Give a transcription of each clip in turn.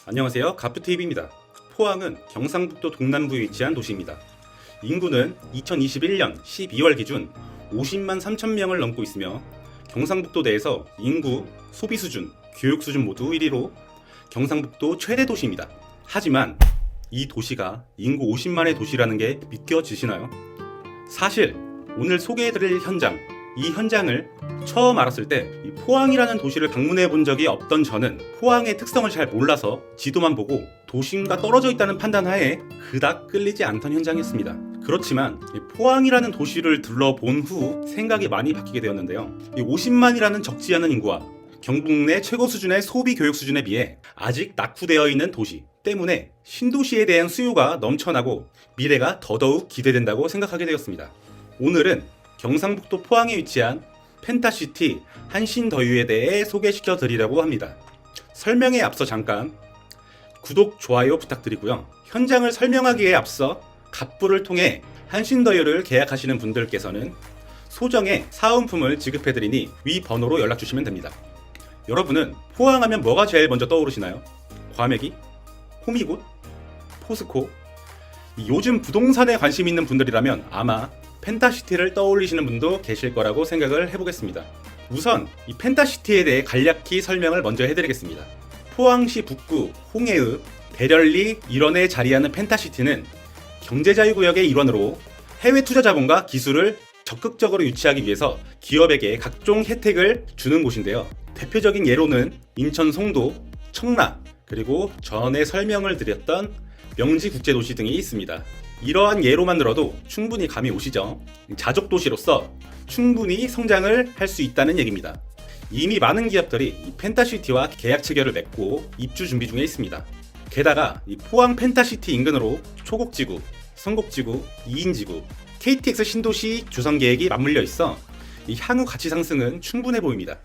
안녕하세요. 가프TV입니다. 포항은 경상북도 동남부에 위치한 도시입니다. 인구는 2021년 12월 기준 50만 3천 명을 넘고 있으며 경상북도 내에서 인구, 소비 수준, 교육 수준 모두 1위로 경상북도 최대 도시입니다. 하지만 이 도시가 인구 50만의 도시라는 게 믿겨지시나요? 사실 오늘 소개해드릴 현장, 이 현장을 처음 알았을 때 이 포항이라는 도시를 방문해 본 적이 없던 저는 포항의 특성을 잘 몰라서 지도만 보고 도심과 떨어져 있다는 판단하에 그닥 끌리지 않던 현장이었습니다. 그렇지만 이 포항이라는 도시를 둘러본 후 생각이 많이 바뀌게 되었는데요. 이 50만이라는 적지 않은 인구와 경북 내 최고 수준의 소비 교육 수준에 비해 아직 낙후되어 있는 도시 때문에 신도시에 대한 수요가 넘쳐나고 미래가 더더욱 기대된다고 생각하게 되었습니다. 오늘은 경상북도 포항에 위치한 펜타시티 한신더유에 대해 소개시켜 드리려고 합니다. 설명에 앞서 잠깐 구독, 좋아요 부탁드리고요. 현장을 설명하기에 앞서 갑부를 통해 한신더유를 계약하시는 분들께서는 소정의 사은품을 지급해드리니 위 번호로 연락주시면 됩니다. 여러분은 포항하면 뭐가 제일 먼저 떠오르시나요? 과메기? 호미곶? 포스코? 요즘 부동산에 관심 있는 분들이라면 아마 펜타시티를 떠올리시는 분도 계실 거라고 생각을 해보겠습니다. 우선 이 펜타시티에 대해 간략히 설명을 먼저 해드리겠습니다. 포항시 북구 홍해읍 대련리 일원에 자리하는 펜타시티는 경제자유구역의 일원으로 해외 투자자본과 기술을 적극적으로 유치하기 위해서 기업에게 각종 혜택을 주는 곳인데요. 대표적인 예로는 인천 송도, 청라, 그리고 전에 설명을 드렸던 명지국제도시 등이 있습니다. 이러한 예로만 들어도 충분히 감이 오시죠? 자족도시로서 충분히 성장을 할 수 있다는 얘기입니다. 이미 많은 기업들이 이 펜타시티와 계약 체결을 맺고 입주 준비 중에 있습니다. 게다가 이 포항 펜타시티 인근으로 초곡지구, 성곡지구, 이인지구, KTX 신도시 조성 계획이 맞물려 있어 이 향후 가치 상승은 충분해 보입니다.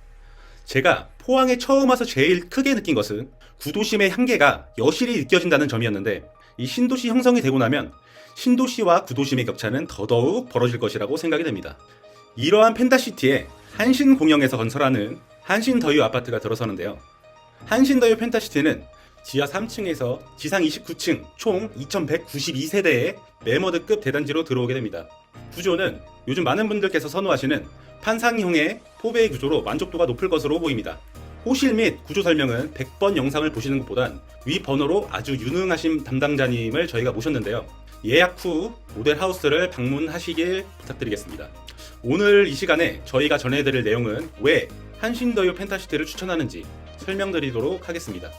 제가 포항에 처음 와서 제일 크게 느낀 것은 구도심의 한계가 여실히 느껴진다는 점이었는데 이 신도시 형성이 되고 나면 신도시와 구도심의 격차는 더더욱 벌어질 것이라고 생각이 됩니다. 이러한 펜타시티에 한신공영에서 건설하는 한신더유 아파트가 들어서는데요. 한신더유 펜타시티는 지하 3층에서 지상 29층 총 2192세대의 매머드급 대단지로 들어오게 됩니다. 구조는 요즘 많은 분들께서 선호하시는 판상형의 포베이 구조로 만족도가 높을 것으로 보입니다. 호실 및 구조 설명은 100번 영상을 보시는 것보단 위 번호로 아주 유능하신 담당자님을 저희가 모셨는데요. 예약 후 모델하우스를 방문하시길 부탁드리겠습니다. 오늘 이 시간에 저희가 전해드릴 내용은 왜 한신더유 펜타시티를 추천하는지 설명드리도록 하겠습니다.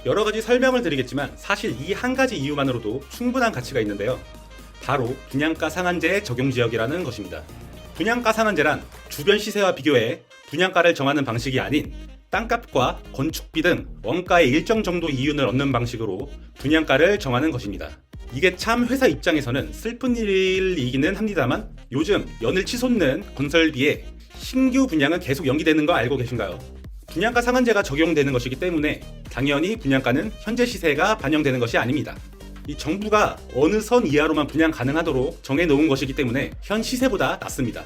여러 가지 설명을 드리겠지만 사실 이 한 가지 이유만으로도 충분한 가치가 있는데요. 바로 분양가 상한제 적용 지역이라는 것입니다. 분양가 상한제란 주변 시세와 비교해 분양가를 정하는 방식이 아닌 땅값과 건축비 등 원가의 일정 정도 이윤을 얻는 방식으로 분양가를 정하는 것입니다. 이게 참 회사 입장에서는 슬픈 일이기는 합니다만 요즘 연일 치솟는 건설비에 신규 분양은 계속 연기되는 거 알고 계신가요? 분양가 상한제가 적용되는 것이기 때문에 당연히 분양가는 현재 시세가 반영되는 것이 아닙니다. 이 정부가 어느 선 이하로만 분양 가능하도록 정해놓은 것이기 때문에 현 시세보다 낮습니다.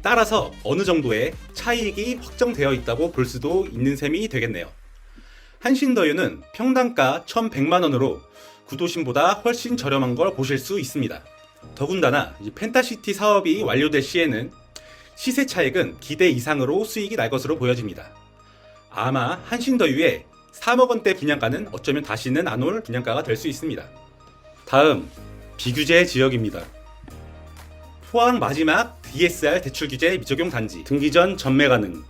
따라서 어느 정도의 차익이 확정되어 있다고 볼 수도 있는 셈이 되겠네요. 한신더유는 평당가 1,100만원으로 구도심보다 훨씬 저렴한 걸 보실 수 있습니다. 더군다나 펜타시티 사업이 완료될 시에는 시세 차익은 기대 이상으로 수익이 날 것으로 보여집니다. 아마 한신더유의 3억원대 분양가는 어쩌면 다시는 안 올 분양가가 될 수 있습니다. 다음, 비규제 지역입니다. 포항 마지막 DSR 대출 규제 미적용 단지, 등기 전 전매 가능,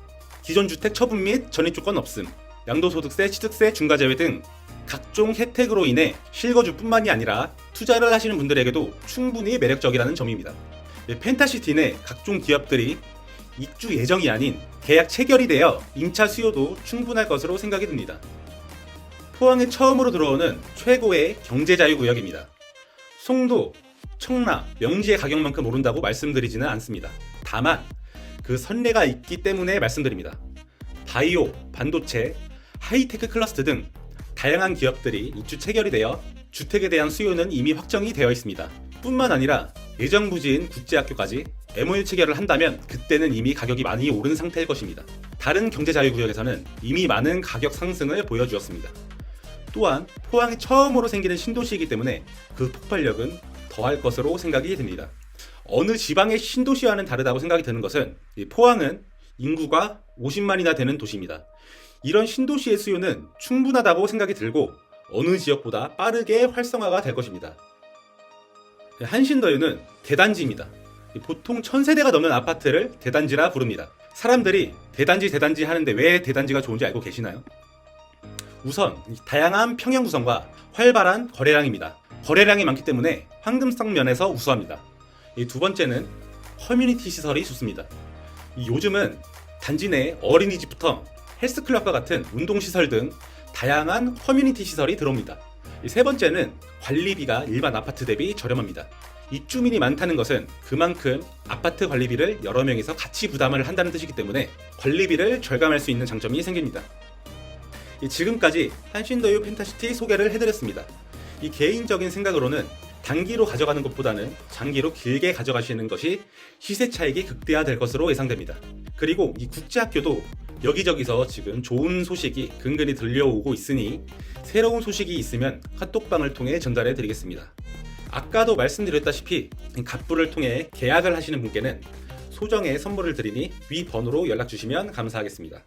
기존 주택 처분 및 전입 조건 없음, 양도소득세, 취득세, 중과제외 등 각종 혜택으로 인해 실거주뿐만이 아니라 투자를 하시는 분들에게도 충분히 매력적이라는 점입니다. 펜타시티 내 각종 기업들이 입주 예정이 아닌 계약 체결이 되어 임차 수요도 충분할 것으로 생각이 듭니다. 포항에 처음으로 들어오는 최고의 경제자유구역입니다. 송도, 청라, 명지의 가격만큼 오른다고 말씀드리지는 않습니다. 다만 그 선례가 있기 때문에 말씀드립니다. 바이오, 반도체, 하이테크 클러스터 등 다양한 기업들이 입주 체결이 되어 주택에 대한 수요는 이미 확정이 되어 있습니다. 뿐만 아니라 예정부지인 국제학교까지 MOU 체결을 한다면 그때는 이미 가격이 많이 오른 상태일 것입니다. 다른 경제자유구역에서는 이미 많은 가격 상승을 보여주었습니다. 또한 포항이 처음으로 생기는 신도시이기 때문에 그 폭발력은 더할 것으로 생각이 됩니다. 어느 지방의 신도시와는 다르다고 생각이 드는 것은 포항은 인구가 50만이나 되는 도시입니다. 이런 신도시의 수요는 충분하다고 생각이 들고 어느 지역보다 빠르게 활성화가 될 것입니다. 한신더유는 대단지입니다. 보통 1000세대가 넘는 아파트를 대단지라 부릅니다. 사람들이 대단지 하는데 왜 대단지가 좋은지 알고 계시나요? 우선 다양한 평형 구성과 활발한 거래량입니다. 거래량이 많기 때문에 황금성 면에서 우수합니다. 두 번째는 커뮤니티 시설이 좋습니다. 요즘은 단지 내 어린이집부터 헬스클럽과 같은 운동시설 등 다양한 커뮤니티 시설이 들어옵니다. 세 번째는 관리비가 일반 아파트 대비 저렴합니다. 입주민이 많다는 것은 그만큼 아파트 관리비를 여러 명이서 같이 부담을 한다는 뜻이기 때문에 관리비를 절감할 수 있는 장점이 생깁니다. 지금까지 한신더유 펜타시티 소개를 해드렸습니다. 이 개인적인 생각으로는 단기로 가져가는 것보다는 장기로 길게 가져가시는 것이 시세 차익이 극대화될 것으로 예상됩니다. 그리고 이 국제학교도 여기저기서 지금 좋은 소식이 근근히 들려오고 있으니 새로운 소식이 있으면 카톡방을 통해 전달해 드리겠습니다. 아까도 말씀드렸다시피 갑부를 통해 계약을 하시는 분께는 소정의 선물을 드리니 위 번호로 연락 주시면 감사하겠습니다.